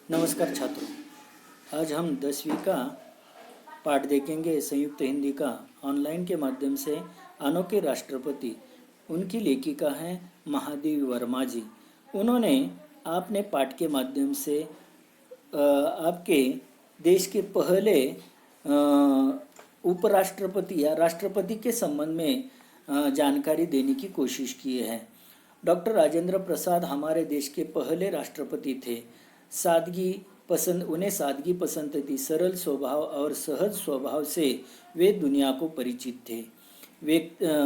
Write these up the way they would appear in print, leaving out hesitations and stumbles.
नमस्कार छात्रों। आज हम 10वीं का पाठ देखेंगे संयुक्त हिंदी का ऑनलाइन के माध्यम से। अनोखे राष्ट्रपति, उनकी लेखिका हैं महादेवी वर्मा जी। उन्होंने आपने पाठ के माध्यम से आपके देश के पहले उपराष्ट्रपति या राष्ट्रपति के संबंध में जानकारी देने की कोशिश की है। डॉक्टर राजेंद्र प्रसाद हमारे देश के पहले राष्ट्रपति थे। उन्हें सादगी पसंद थी। सरल स्वभाव और सहज स्वभाव से वे दुनिया को परिचित थे। वे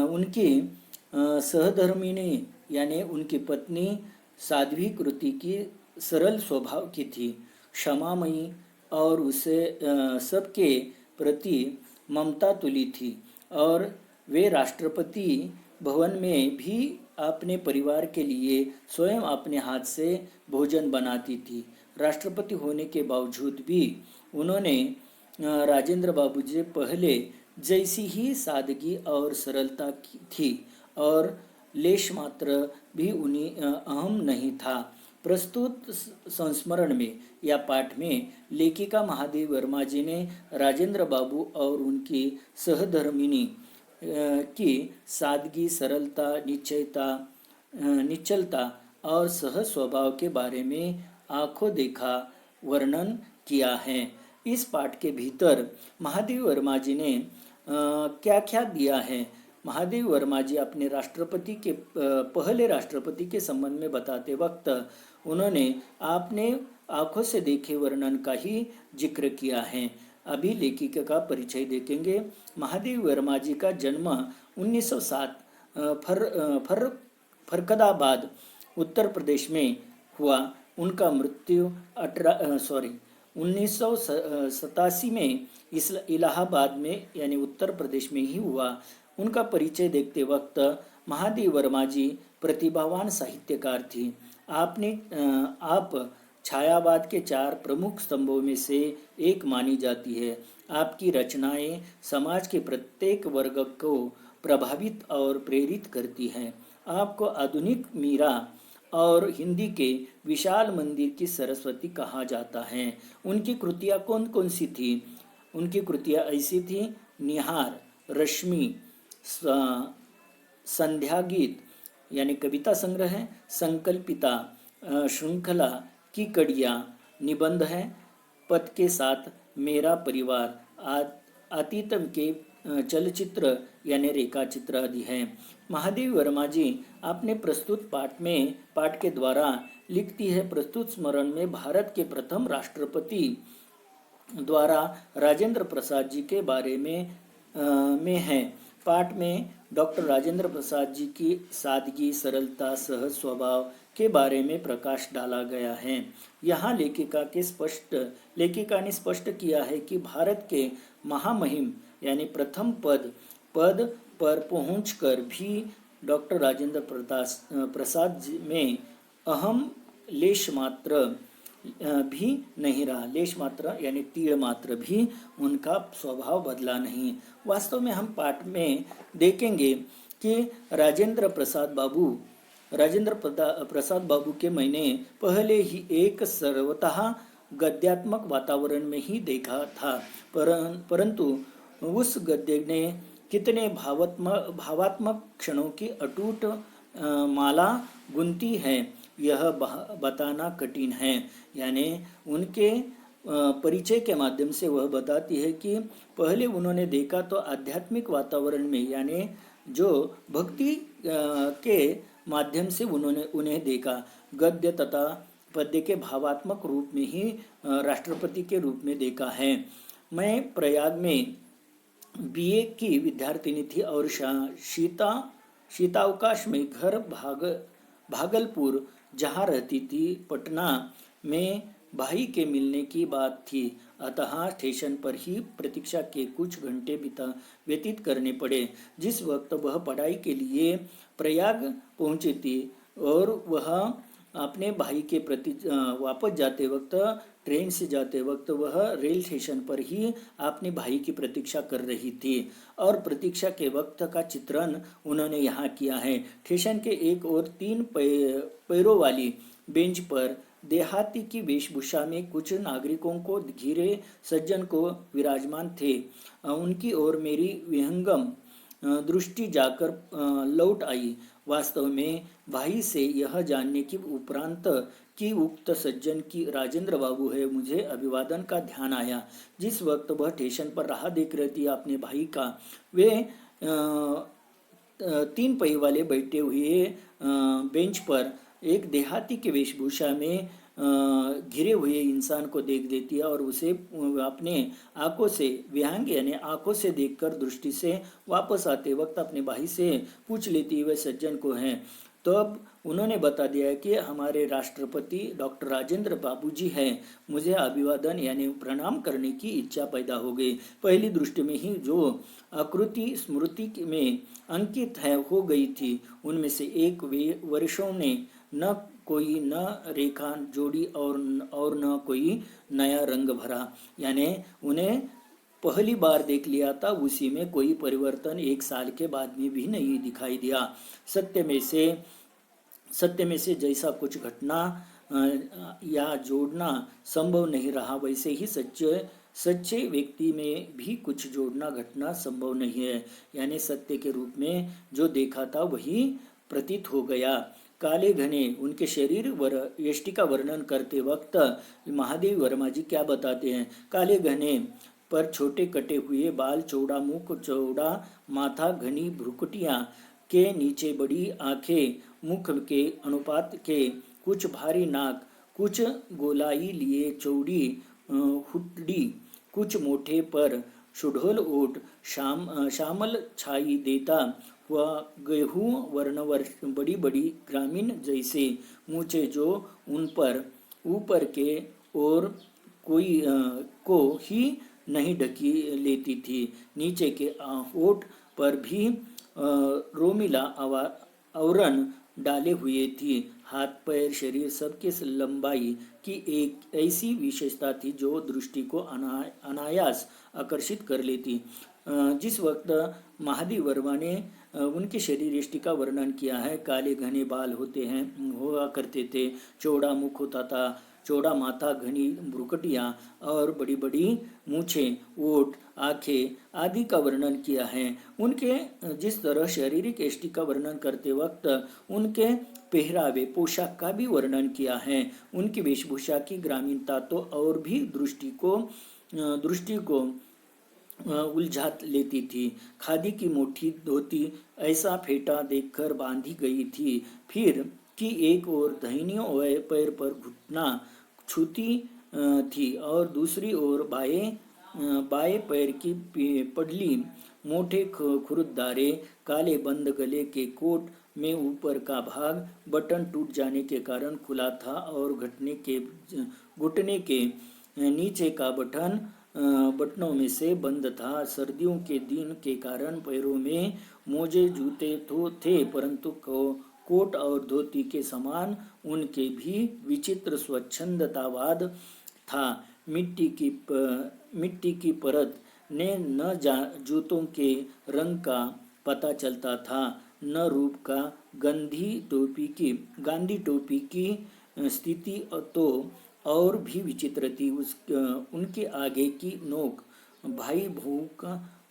उनकी सहधर्मिणी यानी उनकी पत्नी साध्वी कृति की सरल स्वभाव की थी, क्षमामयी और उसे सबके प्रति ममता तुली थी। और वे राष्ट्रपति भवन में भी अपने परिवार के लिए स्वयं अपने हाथ से भोजन बनाती थी। राष्ट्रपति होने के बावजूद भी उन्होंने राजेंद्र बाबू जी पहले जैसी ही सादगी और सरलता थी और लेश मात्र भी उन्हें अहम नहीं था। प्रस्तुत संस्मरण में या पाठ में लेखिका महादेवी वर्मा जी ने राजेंद्र बाबू और उनकी सहधर्मिणी की सादगी, सरलता, निश्चलता और सहज स्वभाव के बारे में आंखों देखा वर्णन किया है। इस पाठ के भीतर महादेवी वर्मा जी ने क्या क्या दिया है। महादेवी वर्मा जी अपने पहले राष्ट्रपति के संबंध में बताते वक्त उन्होंने आपने आंखों से देखे वर्णन का ही जिक्र किया है। अभी लेखिका का परिचय देखेंगे। महादेवी वर्मा जी का जन्म 1907 फरखदाबाद उत्तर प्रदेश में हुआ। उनका मृत्यु 1987 में इलाहाबाद में यानी उत्तर प्रदेश में ही हुआ। उनका परिचय देखते वक्त महादेवी वर्मा जी प्रतिभावान साहित्यकार थी। आप छायावाद के 4 प्रमुख स्तंभों में से एक मानी जाती है। आपकी रचनाएं समाज के प्रत्येक वर्ग को प्रभावित और प्रेरित करती हैं। आपको आधुनिक मीरा और हिंदी के विशाल मंदिर की सरस्वती कहा जाता है। उनकी कृतियाँ कौन कौन सी थी? उनकी कृतियाँ ऐसी थी: निहार, रश्मि, संध्या गीत यानी कविता संग्रह है, संकल्पिता, श्रृंखला की कड़ियाँ निबंध है, पद के साथ मेरा परिवार, अतीतम के चलचित्र यानी रेखा चित्र आदि हैं। महादेवी वर्मा जी अपने प्रस्तुत पाठ के द्वारा लिखती है। प्रस्तुत स्मरण में भारत के प्रथम राष्ट्रपति द्वारा राजेंद्र प्रसाद जी के बारे में है। पाठ में डॉक्टर राजेंद्र प्रसाद जी की सादगी, सरलता, सहज स्वभाव के बारे में प्रकाश डाला गया है। यहाँ लेखिका ने स्पष्ट किया है कि भारत के महामहिम यानी प्रथम पद पर पहुंचकर भी डॉक्टर राजेंद्र प्रसाद में अहम लेश मात्र भी नहीं रहा। लेश मात्र यानी तीर मात्र भी उनका स्वभाव बदला नहीं। वास्तव में हम पाठ में देखेंगे कि राजेंद्र प्रसाद बाबू के मैंने पहले ही एक सर्वतः गद्यात्मक वातावरण में ही देखा था, परंतु उस गद्य ने कितने भावात्मक क्षणों की अटूट माला गुंथी है, यह बताना कठिन है। यानी उनके परिचय के माध्यम से वह बताती है कि पहले उन्होंने देखा तो आध्यात्मिक वातावरण में, यानी जो भक्ति के माध्यम से उन्हें देखा। गद्य तथा पद्य के भावात्मक रूप में ही राष्ट्रपति के रूप में देखा है। मैं प्रयाग में बीए की विद्यार्थिनी थी और शीतावकाश में घर भागलपुर जहाँ रहती थी, पटना में भाई के मिलने की बात थी। अतः स्टेशन पर ही प्रतीक्षा के कुछ घंटे व्यतीत करने पड़े। जिस वक्त वह पढ़ाई के लिए प्रयाग पहुंची थी और वह अपने भाई के प्रति वापस जाते वक्त, ट्रेन से जाते वक्त वह रेल स्टेशन पर ही अपने भाई की प्रतीक्षा कर रही थी और प्रतीक्षा के वक्त का चित्रण उन्होंने यहाँ किया है। स्टेशन के एक और 3 पैरों वाली बेंच पर देहाती की वेशभूषा में कुछ नागरिकों को घिरे सज्जन को विराजमान थे। उनकी ओर मेरी विहंगम दृष्टि जाकर लौट आई। वास्तव में भाई से यह जानने की उपरांत कि उक्त सज्जन की राजेंद्र बाबू है, मुझे अभिवादन का ध्यान आया। जिस वक्त वह स्टेशन पर राह देख रही थी अपने भाई का, वे 3 पहिए वाले बैठे हुए बेंच पर एक देहाती के वेशभूषा में घिरे हुए इंसान को देख देती है और उसे अपने आंखों से विहंग यानी आंखों से देखकर दृष्टि से वापस आते वक्त अपने भाई से पूछ लेती वह सज्जन को हैं। तो अब उन्होंने बता दिया कि हमारे राष्ट्रपति डॉक्टर राजेंद्र बाबूजी हैं, मुझे अभिवादन यानी प्रणाम करने की इच्छा पैदा हो गई। पहली दृष्टि में ही जो आकृति स्मृति में अंकित है हो गई थी, उनमें से एक वर्षों ने न कोई न रेखा जोड़ी और न कोई नया रंग भरा, यानी उन्हें पहली बार देख लिया था, उसी में कोई परिवर्तन 1 साल के बाद में भी नहीं दिखाई दिया। सत्य में से जैसा कुछ घटना या जोड़ना संभव नहीं रहा, वैसे ही सच्चे व्यक्ति में भी कुछ जोड़ना घटना संभव नहीं है, यानी सत्य के रूप में जो देखा था वही प्रतीत हो गया। काले घने उनके शरीर यष्टि का वर्णन करते वक्त महादेव वर्मा जी क्या बताते हैं। काले घने पर छोटे कटे हुए बाल, चौड़ा मुख, चौड़ा माथा, घनी भ्रुकुटियां के नीचे बड़ी आंखें, मुख के अनुपात के, कुछ भारी नाक, कुछ गोलाई लिए चौड़ी हुड्डी, कुछ मोटे पर सुढोल ओठ, श्यामल छाई देता हुआ गेहूं वर्णवर बड़ी बड़ी ग्रामीण जैसे मूछे जो उन पर ऊपर के और कोई को ही नहीं ढकी लेती थी। नीचे के होठ पर भी रोमिला आवरण डाले हुए थी। हाथ पैर शरीर सबके लंबाई की एक ऐसी विशेषता थी जो दृष्टि को अनायास आकर्षित कर लेती। जिस वक्त महादेव वर्मा ने उनके शरीर यष्टि का वर्णन किया है, काले घने बाल हुआ करते थे, चौड़ा मुख होता था, चौड़ा माथा, घनी भ्रुकुटियां और बड़ी बड़ी मूछें, ओठ, आंखें आदि का वर्णन किया है। उनके जिस तरह शारीरिक यष्टि का वर्णन करते वक्त उनके पहरावे पोशाक का भी वर्णन किया है। उनकी वेशभूषा की ग्रामीणता तो और भी दृष्टि को उलझा लेती थी। खादी की मोटी धोती ऐसा फेटा देखकर बांधी गई थी, फिर कि एक और दाहिनी पैर पर घुटना छूती थी और दूसरी ओर बाएं पैर की पडली, मोटे खुरदारे, काले बंद गले के कोट में ऊपर का भाग बटन टूट जाने के कारण खुला था और घुटने के नीचे का बटनों में से बंद था। सर्दियों के दिन के कारण पैरों में मोजे जूते तो थे, परंतु कोट और धोती के समान उनके भी विचित्र स्वच्छंदतावाद था। मिट्टी की परत ने न जूतों के रंग का पता चलता था, न रूप का। गांधी टोपी की स्थिति तो और भी विचित्र थी। उनके आगे की नोक भाई भूख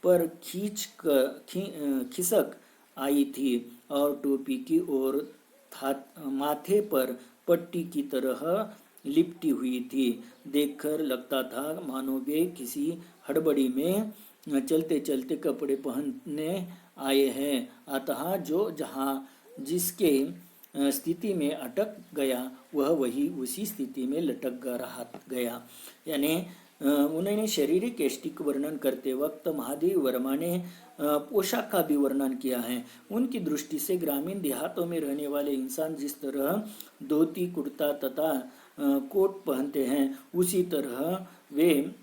पर खिसक आई थी और टोपी की ओर माथे पर पट्टी की तरह लिपटी हुई थी। देखकर लगता था मानो वे किसी हड़बड़ी में चलते चलते कपड़े पहनने आए हैं, अतः जो जहाँ जिसके स्थिति में अटक गया वह वही उसी स्थिति में लटक गया। यानी उन्होंने शारीरिक यष्टि का वर्णन करते वक्त महादेव वर्मा ने पोशाक का भी वर्णन किया है। उनकी दृष्टि से ग्रामीण देहातों में रहने वाले इंसान जिस तरह धोती कुर्ता तथा कोट पहनते हैं, उसी तरह वे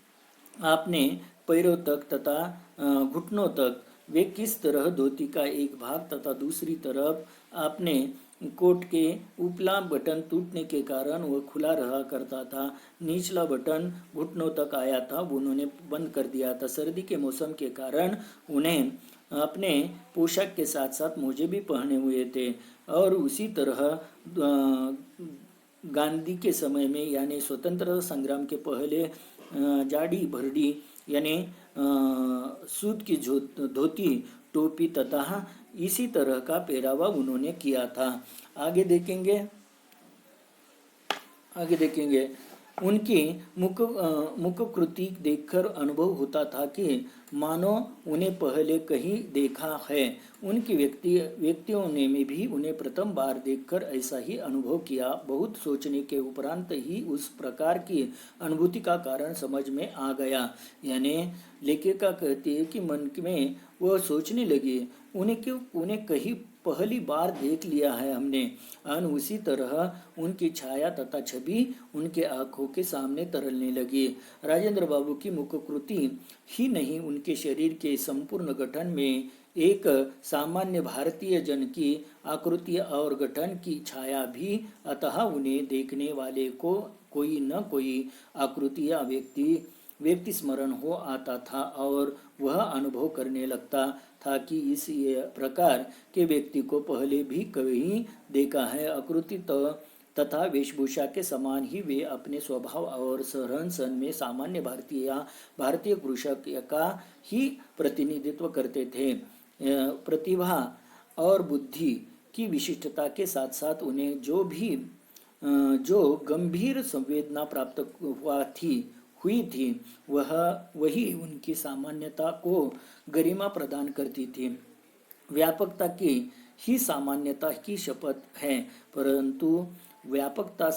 अपने पैरों तक तथा घुटनों तक वे किस तरह धोती का एक भाग तथा दूसरी तरफ अपने कोट के उपला बटन टूटने के कारण वह खुला रहा करता था। निचला बटन घुटनों तक आया था, उन्होंने बंद कर दिया था। सर्दी के मौसम के कारण उन्हें अपने पोशाक के साथ साथ मोजे भी पहने हुए थे और उसी तरह गांधी के समय में यानी स्वतंत्रता संग्राम के पहले जाड़ी भरडी यानी सूत की धोती टोपी तथा इसी तरह का पहरावा उन्होंने किया था। आगे देखेंगे उनकी मुख कृति देखकर अनुभव होता था कि मानो उन्हें पहले कहीं देखा है। उनकी व्यक्तियों ने में भी उन्हें प्रथम बार देखकर ऐसा ही अनुभव किया। बहुत सोचने के उपरांत ही उस प्रकार की अनुभूति का कारण समझ में आ गया। यानी लेखिका कहती है कि मन में वह सोचने लगी, उन्हें कहीं पहली बार देख लिया है हमने। और उसी तरह उनकी छाया तथा छवि उनके आंखों के सामने तरलने लगी। राजेंद्र बाबू की मुखकृति ही नहीं, उनके शरीर के संपूर्ण गठन में एक सामान्य भारतीय जन की आकृति और गठन की छाया भी, अतः उन्हें देखने वाले को कोई न कोई आकृति या व्यक्ति स्मरण हो आता था और वह अनुभव करने लगता था कि इस प्रकार के व्यक्ति को पहले भी कहीं देखा है। आकृति तथा वेशभूषा के समान ही वे अपने स्वभाव और रहन सहन में सामान्य भारतीय कृषक का ही प्रतिनिधित्व करते थे। प्रतिभा और बुद्धि की विशिष्टता के साथ साथ उन्हें जो गंभीर संवेदना प्राप्त हुई थी वही उनकी सामान्यता को गरिमा प्रदान करती थी। व्यापकता की ही सामान्यता की शपथ है, परंतु व्यापकता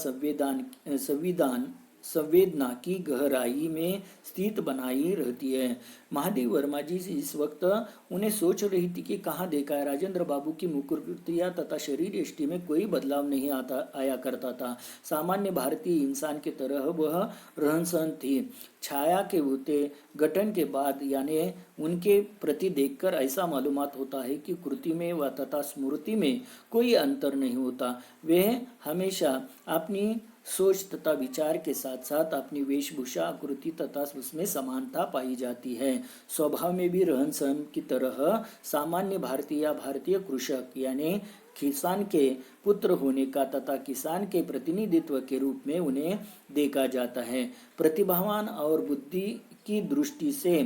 संवेदना की गहराई में स्थित बनाई रहती है। महादेव वर्मा जी इस वक्त उन्हें सोच रही थी कि कहाँ देखा है। राजेंद्र बाबू की मुखकृतियाँ तथा शरीर यष्टि में कोई बदलाव नहीं आया करता था। सामान्य भारतीय इंसान की तरह वह रहन सहन थी। छाया के होते गठन के बाद यानी उनके प्रति देखकर ऐसा मालूमात होता है कि कृति में व तथा स्मृति में कोई अंतर नहीं होता। वे हमेशा अपनी सोच तथा विचार के साथ साथ अपनी वेशभूषा आकृति तथा उसमें समानता पाई जाती है। स्वभाव में भी रहन सहन की तरह सामान्य भारतीय कृषक यानी किसान के पुत्र होने का तथा किसान के प्रतिनिधित्व के रूप में उन्हें देखा जाता है। प्रतिभावान और बुद्धि की दृष्टि से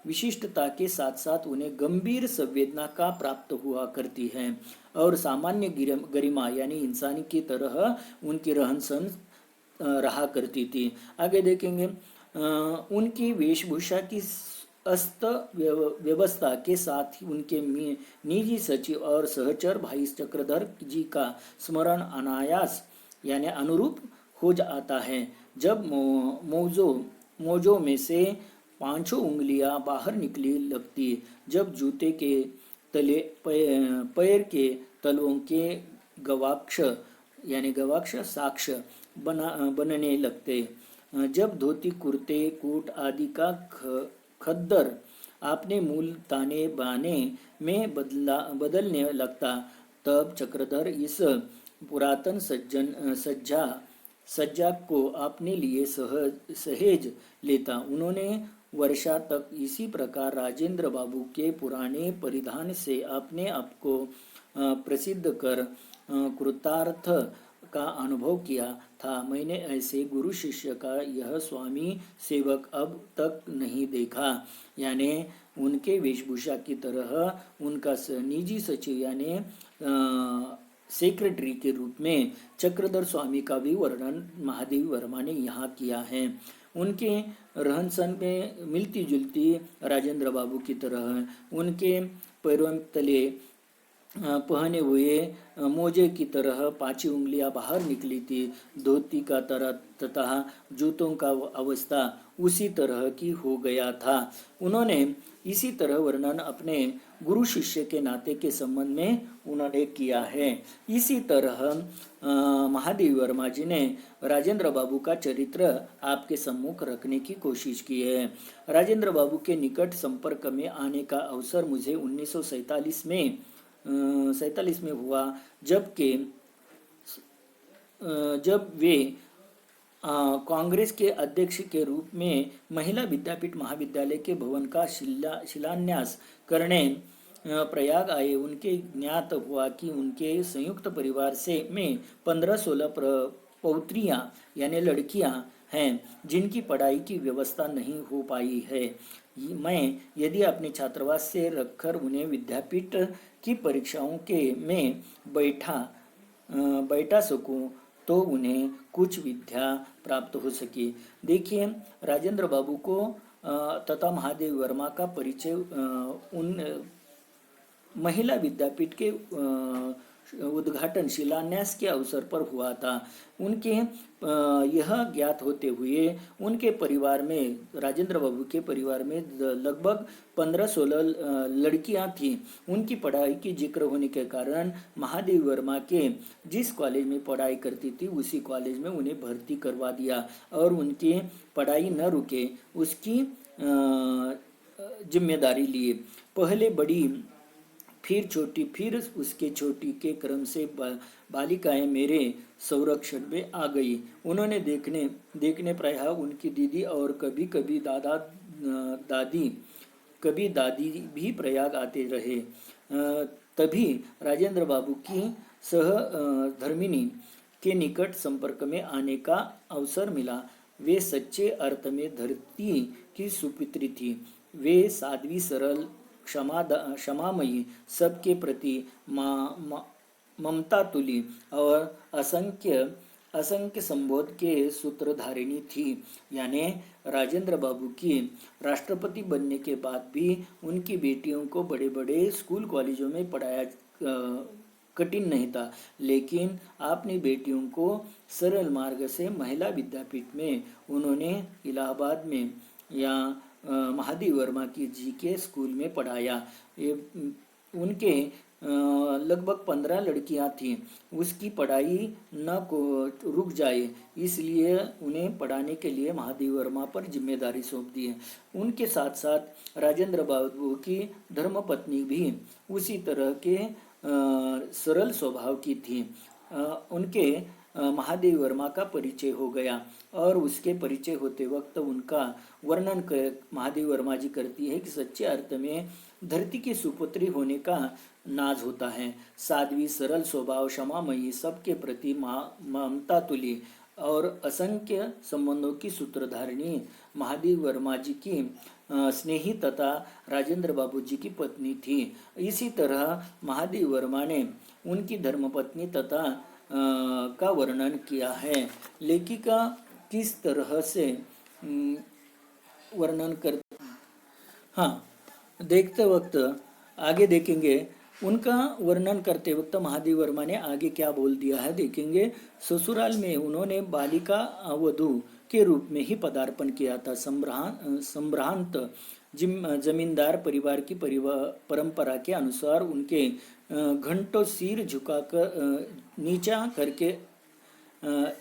विशिष्टता के साथ साथ उन्हें गंभीर संवेदना का प्राप्त हुआ करती है और सामान्य गरिमा यानी इंसानी की तरह उनकी रहन सहन रहा करती थी। आगे देखेंगे उनकी वेशभूषा की अस्त व्यवस्था के साथ ही उनके निजी सचिव और सहचर भाई चक्रधर जी का स्मरण अनायास यानी अनुरूप हो जाता है। जब मोजों में से 5 उंगलियां बाहर निकली लगती, जब जूते के तले पैर के तलवों के गवाक्ष साक्ष बनने लगते, जब धोती कुर्ते कोट आदि का खद्दर अपने मूल ताने बाने में बदलने लगता, तब चक्रधर इस पुरातन सज्जा को अपने लिए सहेज लेता। उन्होंने वर्षा तक इसी प्रकार राजेंद्र बाबू के पुराने परिधान से अपने आप को प्रसिद्ध कर कृतार्थ का अनुभव किया था। मैंने ऐसे गुरु शिष्य का यह स्वामी सेवक अब तक नहीं देखा। यानी उनके वेशभूषा की तरह उनका निजी सचिव यानी सेक्रेटरी के रूप में चक्रधर स्वामी का भी वर्णन महादेव वर्मा ने यहाँ किया है। उनके रहन सहन में मिलती जुलती राजेंद्र बाबू की तरह उनके पैरों तले पहने हुए मोजे की तरह 5 उंगलियां बाहर निकली थी। धोती का तरह तथा जूतों का अवस्था उसी तरह की हो गया था। उन्होंने इसी तरह वर्णन अपने गुरु शिष्य के नाते के संबंध में उन्होंने किया है। इसी तरह महादेव वर्मा जी ने राजेंद्र बाबू का चरित्र आपके सम्मुख रखने की कोशिश की है। राजेंद्र बाबू के निकट संपर्क में आने का अवसर मुझे 1947 में हुआ, जब वे कांग्रेस के अध्यक्ष के रूप में महिला विद्यापीठ महाविद्यालय के भवन का शिलान्यास करने प्रयाग आए। उनके ज्ञात हुआ कि उनके संयुक्त परिवार से में 15-16 पौत्रियां यानी लड़कियां हैं जिनकी पढ़ाई की व्यवस्था नहीं हो पाई है। मैं यदि अपने छात्रावास से रखकर उन्हें विद्यापीठ की परीक्षाओं के में बैठा सकूं तो उन्हें कुछ विद्या प्राप्त हो सके। देखिए, राजेंद्र बाबू को तथा महादेव वर्मा का परिचय उन महिला विद्यापीठ के उद्घाटन शिलान्यास के अवसर पर हुआ था। उनके यह ज्ञात होते हुए उनके परिवार में, राजेंद्र बाबू के परिवार में लगभग 15-16 लड़कियां थीं। उनकी पढ़ाई की जिक्र होने के कारण महादेव वर्मा के जिस कॉलेज में पढ़ाई करती थी उसी कॉलेज में उन्हें भर्ती करवा दिया और उनकी पढ़ाई न रुके उसकी जिम्मेदारी लिए। पहले बड़ी, फिर छोटी, फिर उसके छोटी के क्रम से बालिकाएं मेरे संरक्षण में आ गई। उन्होंने देखने प्रायः उनकी दीदी और कभी कभी दादी भी प्रयाग आते रहे। तभी राजेंद्र बाबू की सहधर्मिणी के निकट संपर्क में आने का अवसर मिला। वे सच्चे अर्थ में धरती की सुपुत्री थी। वे साध्वी, सरल, क्षमामयी, सबके प्रति ममता तुली और असंख्य संबोध के सूत्रधारिणी थी। यानी राजेंद्र बाबू की राष्ट्रपति बनने के बाद भी उनकी बेटियों को बड़े बड़े स्कूल कॉलेजों में पढ़ाया कठिन नहीं था, लेकिन अपनी बेटियों को सरल मार्ग से महिला विद्यापीठ में उन्होंने इलाहाबाद में या महादेव वर्मा की जी के स्कूल में पढ़ाया। उनके लगभग 15 लड़कियां थीं। उसकी पढ़ाई न को रुक जाए इसलिए उन्हें पढ़ाने के लिए महादेव वर्मा पर जिम्मेदारी सौंप दी है। उनके साथ साथ राजेंद्र बाबू की धर्मपत्नी भी उसी तरह के सरल स्वभाव की थी। उनके महादेव वर्मा का परिचय हो गया और उसके परिचय होते वक्त उनका वर्णन महादेव वर्मा जी करती है कि सच्चे अर्थ में धरती की सुपुत्री होने का नाज होता है। साध्वी, सरल स्वभाव, क्षमामयी, सबके प्रति ममता तुली और असंख्य संबंधों की सूत्रधारिणी महादेव वर्मा जी की स्नेही तथा राजेंद्र बाबू जी की पत्नी थी। इसी तरह महादेव वर्मा ने उनकी धर्मपत्नी तथा का वर्णन किया है। लेखिका किस तरह से वर्णन कर, हाँ, देखते वक्त आगे देखेंगे। उनका वर्णन करते वक्त महादेव वर्मा ने आगे क्या बोल दिया है देखेंगे। ससुराल में उन्होंने बालिका वधू के रूप में ही पदार्पण किया था। संभ्रांत जमींदार परिवार की परंपरा के अनुसार उनके घंटों सिर झुकाकर नीचा करके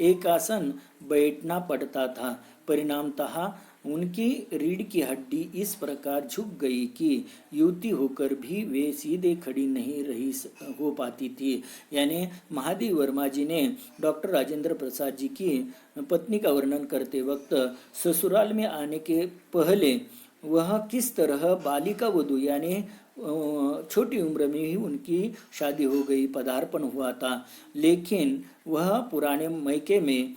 एक आसन बैठना पड़ता था। परिणामतः उनकी रीढ़ की हड्डी इस प्रकार झुक गई कि युवती होकर भी वे सीधे खड़ी नहीं रही हो पाती थी। यानी महादेव वर्मा जी ने डॉक्टर राजेंद्र प्रसाद जी की पत्नी का वर्णन करते वक्त ससुराल में आने के पहले वह किस तरह बालिका वधू यानी छोटी उम्र में ही उनकी शादी हो गई, पदार्पण हुआ था। लेकिन वह पुराने मैके में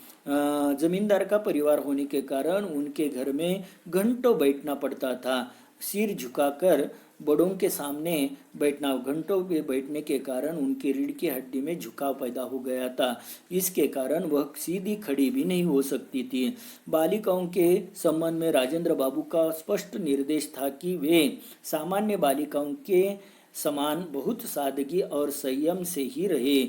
जमींदार का परिवार होने के कारण उनके घर में घंटों बैठना पड़ता था। सिर झुकाकर बड़ों के सामने बैठना, घंटों पे बैठने के कारण उनकी रीढ़ की हड्डी में झुकाव पैदा हो गया था। इसके कारण वह सीधी खड़ी भी नहीं हो सकती थी। बालिकाओं के संबंध में राजेंद्र बाबू का स्पष्ट निर्देश था कि वे सामान्य बालिकाओं के समान बहुत सादगी और संयम से ही रहे।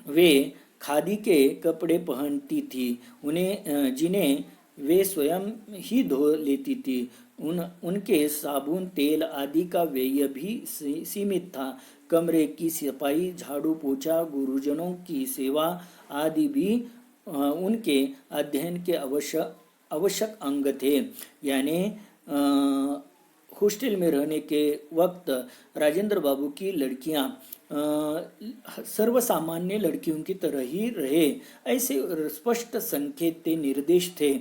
वे खादी के कपड़े पहनती थी जिन्हें वे स्वयं ही धो लेती थी। उनके साबुन, तेल आदि का व्यय भी सीमित था। कमरे की सफाई, झाड़ू पोछा, गुरुजनों की सेवा आदि भी उनके अध्ययन के आवश्यक अंग थे। यानी हॉस्टल में रहने के वक्त राजेंद्र बाबू की लड़कियां सर्वसामान्य लड़कियों की तरह ही रहे, ऐसे स्पष्ट संकेत थे, निर्देश थे।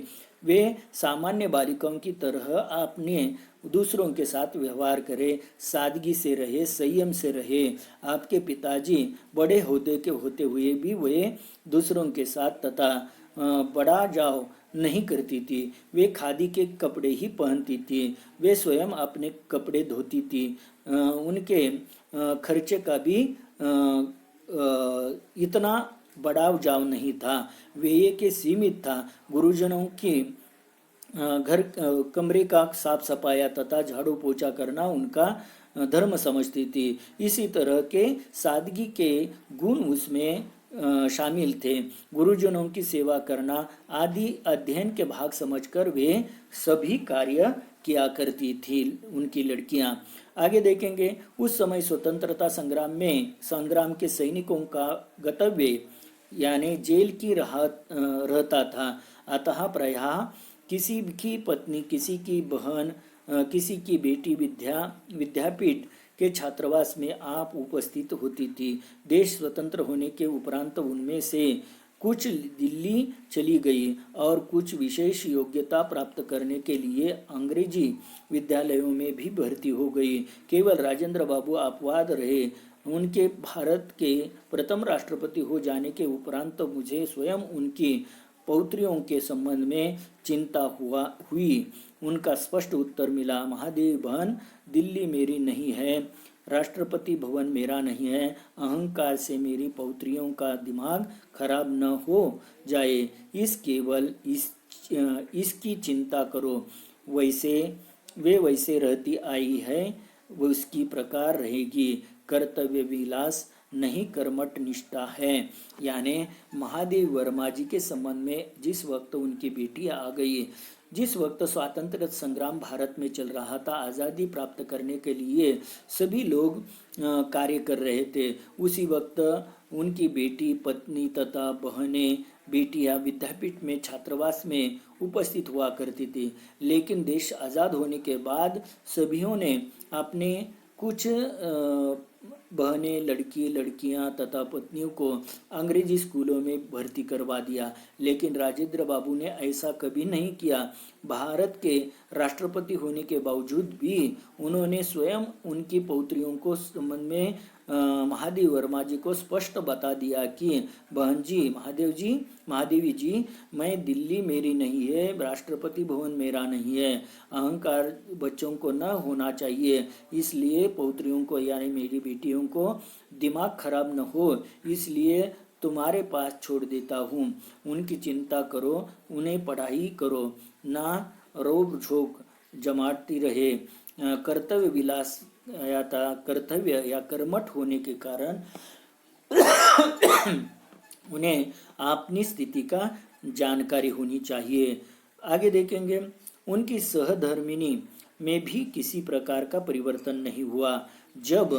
वे सामान्य बालिकाओं की तरह अपने दूसरों के साथ व्यवहार करे, सादगी से रहे, संयम से रहे। आपके पिताजी बड़े ओहदे के होते हुए भी वे दूसरों के साथ तथा बड़ा जाओ नहीं करती थी। वे खादी के कपड़े ही पहनती थी। वे स्वयं अपने कपड़े धोती थी। उनके खर्चे का भी इतना बढ़ाव जाव नहीं था। व्यय के सीमित था। गुरुजनों की घर कमरे का साफ सफाया तथा झाड़ू पोछा करना उनका धर्म समझती थी। इसी तरह के सादगी के गुण उसमें शामिल थे। गुरुजनों की सेवा करना आदि अध्ययन के भाग समझकर वे सभी कार्य किया करती थी उनकी लड़कियां। आगे देखेंगे, उस समय स्वतंत्रता संग्राम के सैनिकों का गंतव्य यानी जेल की रहता था। अतः प्रायः किसी की पत्नी, किसी की बहन, किसी की बेटी विद्यापीठ के छात्रावास में आप उपस्थित होती थी। देश स्वतंत्र होने के उपरांत उनमें से कुछ दिल्ली चली गई और कुछ विशेष योग्यता प्राप्त करने के लिए अंग्रेजी विद्यालयों में भी भर्ती हो गई। केवल राजेंद्र बाबू अपवाद रहे। उनके भारत के प्रथम राष्ट्रपति हो जाने के उपरांत मुझे स्वयं उनकी पौत्रियों के संबंध में चिंता हुई। उनका स्पष्ट उत्तर मिला, महादेवी बहन, दिल्ली मेरी नहीं है, राष्ट्रपति भवन मेरा नहीं है। अहंकार से मेरी पौत्रियों का दिमाग खराब न हो जाए, इसकी चिंता करो। वे वैसे रहती आई है, वो उसकी प्रकार रहेगी। कर्तव्य विलास नहीं, कर्मठ निष्ठा है। यानी महादेव वर्मा जी के संबंध में जिस वक्त उनकी बेटी आ गई, जिस वक्त स्वातंत्र्य संग्राम भारत में चल रहा था, आज़ादी प्राप्त करने के लिए सभी लोग कार्य कर रहे थे, उसी वक्त उनकी बेटी, पत्नी तथा बहनें, बेटियां विद्यापीठ में छात्रावास में उपस्थित हुआ करती थी। लेकिन देश आज़ाद होने के बाद सभीयों ने अपने कुछ बहनें, लड़कियां तथा पत्नियों को अंग्रेजी स्कूलों में भर्ती करवा दिया। लेकिन राजेंद्र बाबू ने ऐसा कभी नहीं किया। भारत के राष्ट्रपति होने के बावजूद भी उन्होंने स्वयं उनकी पौत्रियों को संबंध में महादेवी वर्मा जी को स्पष्ट बता दिया कि बहन जी, महादेवी जी, मैं दिल्ली मेरी नहीं है, राष्ट्रपति भवन मेरा नहीं है। अहंकार बच्चों को न होना चाहिए, इसलिए पौत्रियों को यानी मेरी बेटियों को दिमाग खराब न हो, इसलिए तुम्हारे पास छोड़ देता हूँ। उनकी चिंता करो, उन्हें पढ़ाई करो, ना रोब झोंक जमाती रहे। कर्तव्य विलास कर्तव्य या कर्मठ होने के कारण उन्हें अपनी स्थिति का जानकारी होनी चाहिए। आगे देखेंगे, उनकी सहधर्मिणी में भी किसी प्रकार का परिवर्तन नहीं हुआ। जब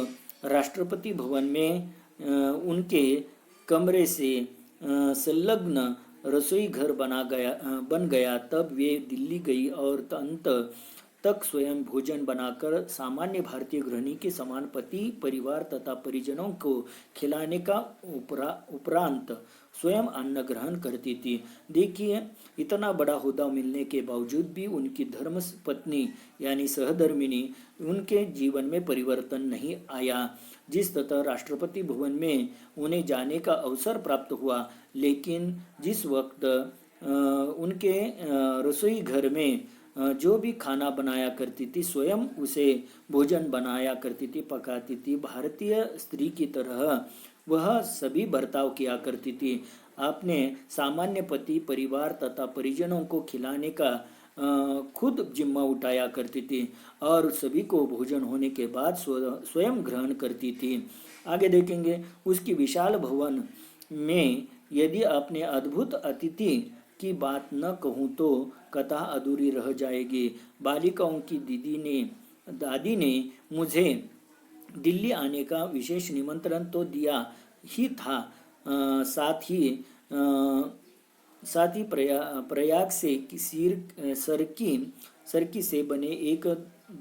राष्ट्रपति भवन में उनके कमरे से संलग्न रसोई घर बन गया, तब वे दिल्ली गई और अंत तक स्वयं भोजन बनाकर सामान्य भारतीय गृहिणी के समान पति, परिवार तथा परिजनों को खिलाने का उपरांत स्वयं अन्न ग्रहण करती थी। देखिए, इतना बड़ा ओहदा मिलने के बावजूद भी उनकी धर्म पत्नी यानी सहधर्मिणी उनके जीवन में परिवर्तन नहीं आया। जिस तरह राष्ट्रपति भवन में उन्हें जाने का अवसर प्राप्त हुआ, लेकिन जिस वक्त उनके रसोई घर में जो भी खाना बनाया करती थी, स्वयं उसे भोजन बनाया करती थी, पकाती थी। भारतीय स्त्री की तरह वह सभी बर्ताव किया करती थी। अपने सामान्य पति, परिवार तथा परिजनों को खिलाने का खुद जिम्मा उठाया करती थी और सभी को भोजन होने के बाद स्वयं ग्रहण करती थी। आगे देखेंगे, उसकी विशाल भवन में यदि अपने अद्भुत अतिथि की बात न कहूँ तो कथा अधूरी रह जाएगी। बालिकाओं की दादी ने मुझे दिल्ली आने का विशेष निमंत्रण तो दिया ही था, साथ ही प्रयाग से सरकी से बने 1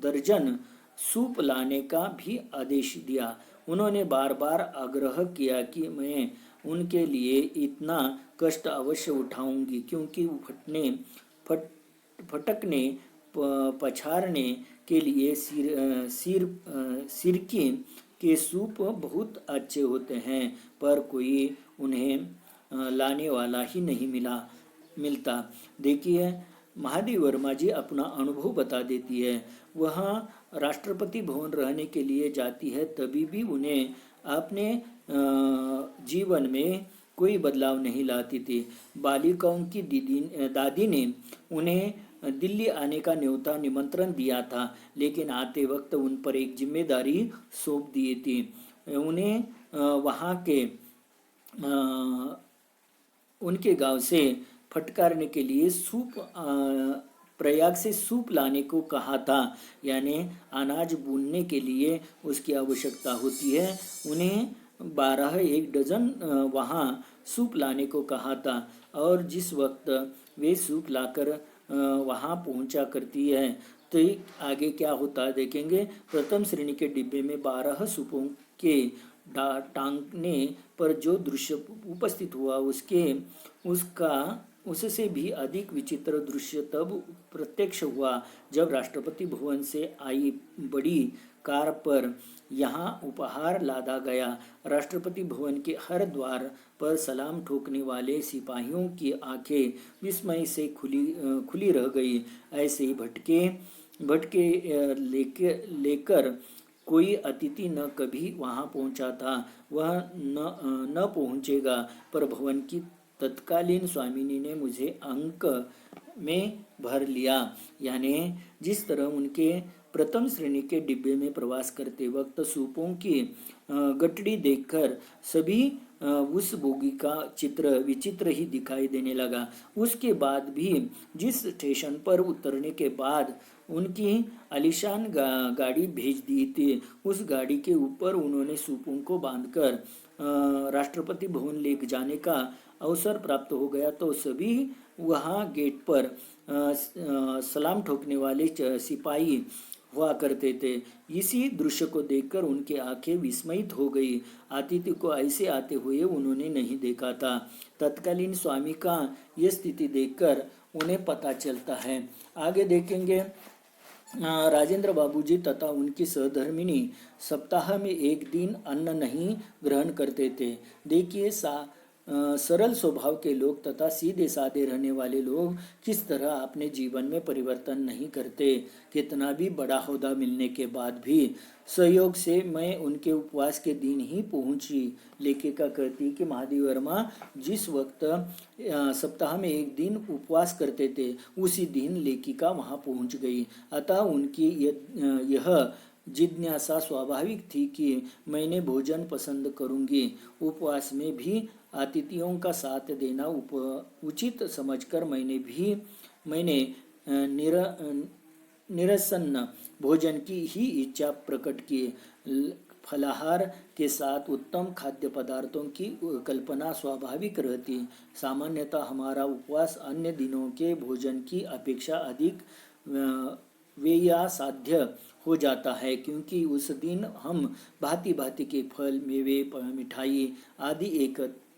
दर्जन सूप लाने का भी आदेश दिया। उन्होंने बार बार आग्रह किया कि मैं उनके लिए इतना कष्ट अवश्य उठाऊंगी, क्योंकि फटने फटकने पछाड़ने के लिए सिरके के सूप बहुत अच्छे होते हैं, पर कोई उन्हें लाने वाला ही नहीं मिलता। देखिए, महादेव वर्मा जी अपना अनुभव बता देती है। वह राष्ट्रपति भवन रहने के लिए जाती है, तभी भी उन्हें अपने जीवन में कोई बदलाव नहीं लाती थी। बालिकाओं की दादी ने उन्हें दिल्ली आने का न्योता निमंत्रण दिया था, लेकिन आते वक्त उन पर एक जिम्मेदारी सौंप दी थी। उन्हें वहाँ के उनके गांव से फटकारने के लिए प्रयाग से सूप लाने को कहा था, यानी अनाज भूनने के लिए उसकी आवश्यकता होती है। उन्हें 1 डजन वहाँ सूप लाने को कहा था, और जिस वक्त वे सूप लाकर वहाँ पहुँचा करती है, तो आगे क्या होता है देखेंगे। प्रथम श्रेणी के डिब्बे में 12 सूपों के टांगने पर जो दृश्य उपस्थित हुआ, उससे भी अधिक विचित्र दृश्य तब प्रत्यक्ष हुआ जब राष्ट्रपति भवन से आई बड़ी कार पर यहाँ उपहार लादा गया। राष्ट्रपति भवन के हर द्वार पर सलाम ठोकने वाले सिपाहियों की आंखें विस्मय से खुली रह गई। ऐसे ही भटके लेकर कोई अतिथि न कभी वहाँ पहुँचा था, वह न पहुँचेगा, पर भवन की तत्कालीन स्वामिनी ने मुझे अंक में भर लिया। यानी जिस तरह उनके प्रथम श्रेणी के डिब्बे में प्रवास करते वक्त सूपों की गठड़ी देखकर सभी उस बोगी का चित्र विचित्र ही दिखाई देने लगा। उसके बाद भी जिस स्टेशन पर उतरने के बाद उनकी आलीशान गाड़ी भेज दी थी, उस गाड़ी के ऊपर उन्होंने सूपों को बांधकर राष्ट्रपति भवन ले जाने का अवसर प्राप्त हो गया, तो सभी वहाँ गेट पर सलाम ठोकने वाले सिपाही हुआ करते थे। इसी दृश्य को देखकर उनकी आंखें विस्मित हो गई। अतिथि को ऐसे आते हुए उन्होंने नहीं देखा था। तत्कालीन स्वामी का यह स्थिति देखकर उन्हें पता चलता है। आगे देखेंगे, राजेंद्र बाबूजी तथा उनकी सहधर्मिणी सप्ताह में 1 दिन अन्न नहीं ग्रहण करते थे। देखिए, सरल स्वभाव के लोग तथा सीधे साधे रहने वाले लोग किस तरह अपने जीवन में परिवर्तन नहीं करते। कितना भी बड़ा ओहदा मिलने के बाद भी सहयोग से मैं उनके उपवास के दिन ही पहुंची। लेखिका कहती कि महादेव वर्मा जिस वक्त सप्ताह में 1 दिन उपवास करते थे, उसी दिन लेखिका वहां पहुंच गई। अतः उनकी यह जिज्ञासा स्वाभाविक थी कि मैंने भोजन पसंद करूंगी। उपवास में भी अतिथियों का साथ देना उचित समझकर मैंने निरसन्न भोजन की ही इच्छा प्रकट की। फलाहार के साथ उत्तम खाद्य पदार्थों की कल्पना स्वाभाविक रहती। सामान्यतः हमारा उपवास अन्य दिनों के भोजन की अपेक्षा अधिक व्ययसाध्य हो जाता है, क्योंकि उस दिन हम भांति भांति के फल, मेवे, मिठाई आदि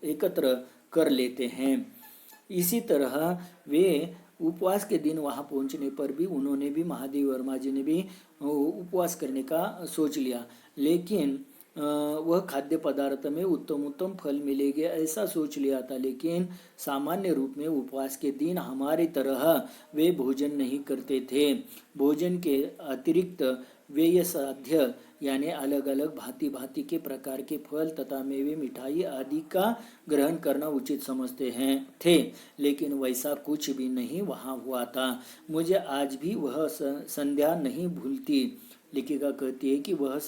एकत्र कर लेते हैं। इसी तरह वे उपवास के दिन वहां पहुंचने पर भी उन्होंने भी, महादेव वर्मा जी ने भी उपवास करने का सोच लिया, लेकिन वह खाद्य पदार्थ में उत्तम फल मिलेंगे ऐसा सोच लिया था। लेकिन सामान्य रूप में उपवास के दिन हमारी तरह वे भोजन नहीं करते थे। भोजन के अतिरिक्त व्यय साध्य यानी अलग अलग भांति भांति के प्रकार के फल तथा मेवे, मिठाई आदि का ग्रहण करना उचित समझते थे, लेकिन वैसा कुछ भी नहीं वहाँ हुआ था। मुझे आज भी वह संध्या नहीं भूलती। लेखिका कहती है कि वह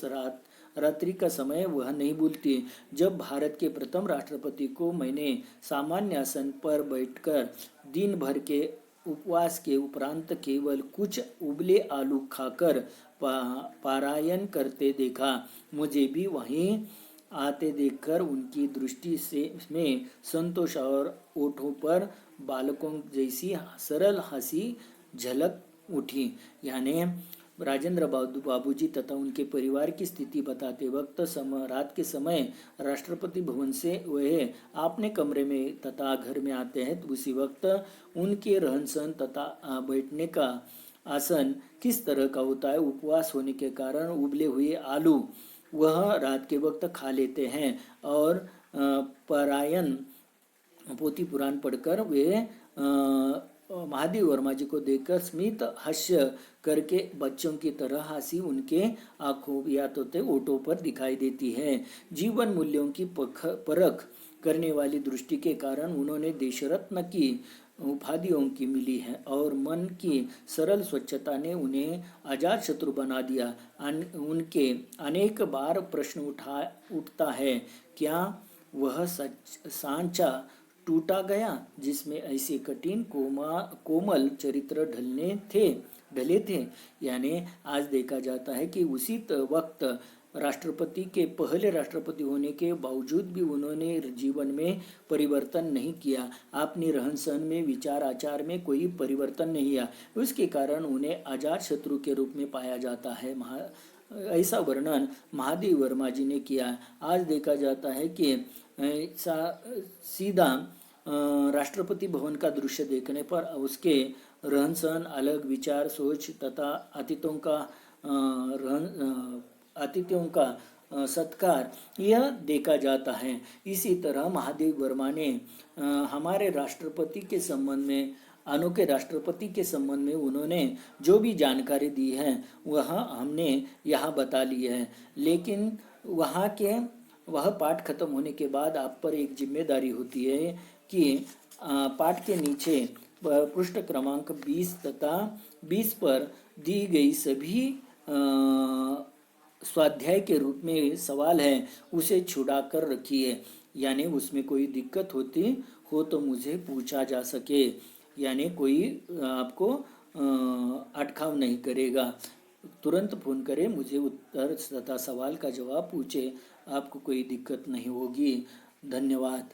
रात्रि का समय वह नहीं भूलती जब भारत के प्रथम राष्ट्रपति को मैंने सामान्य आसन पर बैठकर दिन भर के उपवास के उपरांत केवल कुछ उबले आलू खाकर पारायण करते देखा। मुझे भी वहीं आते देखकर उनकी दृष्टि में संतोष और ओठों पर बालकों जैसी सरल हंसी झलक उठी। यानी राजेंद्र बाबूजी तथा उनके परिवार की स्थिति बताते वक्त रात के समय राष्ट्रपति भवन से वह अपने कमरे में तथा घर में आते हैं, तो उसी वक्त उनके रहन सहन तथा बैठने का आसन किस तरह का होता है। उपवास होने के कारण उबले हुए आलू वह रात के वक्त खा लेते हैं और परायण पोथी पुराण पढ़कर वे महादेव वर्मा जी को देखकर स्मित हास्य करके बच्चों की तरह हंसी उनके आंखों या तो ओठों पर दिखाई देती है। जीवन मूल्यों की परख करने वाली दृष्टि के कारण उन्होंने देशरत्न की उपाधियों की मिली है और मन की सरल स्वच्छता ने उन्हें अजात शत्रु बना दिया। उनके अनेक बार प्रश्न उठता है, क्या वह सांचा टूटा गया जिसमें ऐसे कठिन कोमल चरित्र ढले थे। यानी आज देखा जाता है कि उसी वक्त राष्ट्रपति के पहले राष्ट्रपति होने के बावजूद भी उन्होंने जीवन में परिवर्तन नहीं किया, अपनी रहन सहन में विचार आचार में कोई परिवर्तन नहीं आया, उसके कारण उन्हें अजात शत्रु के रूप में पाया जाता है। ऐसा वर्णन महादेव वर्मा जी ने किया। आज देखा जाता है कि सीधा राष्ट्रपति भवन का दृश्य देखने पर उसके रहन सहन, अलग विचार सोच तथा अतिथियों का सत्कार यह देखा जाता है। इसी तरह महादेव वर्मा ने हमारे राष्ट्रपति के संबंध में, अनोखे राष्ट्रपति के संबंध में उन्होंने जो भी जानकारी दी है वह हमने यहाँ बता ली है। लेकिन वह पाठ खत्म होने के बाद आप पर एक जिम्मेदारी होती है कि पाठ के नीचे पृष्ठ क्रमांक 20 तथा 20 पर दी गई सभी स्वाध्याय के रूप में सवाल है उसे छुड़ा कर रखिए, यानी उसमें कोई दिक्कत होती हो तो मुझे पूछा जा सके, यानी कोई आपको अटकाव नहीं करेगा। तुरंत फ़ोन करें, मुझे उत्तर तथा सवाल का जवाब पूछे, आपको कोई दिक्कत नहीं होगी। धन्यवाद।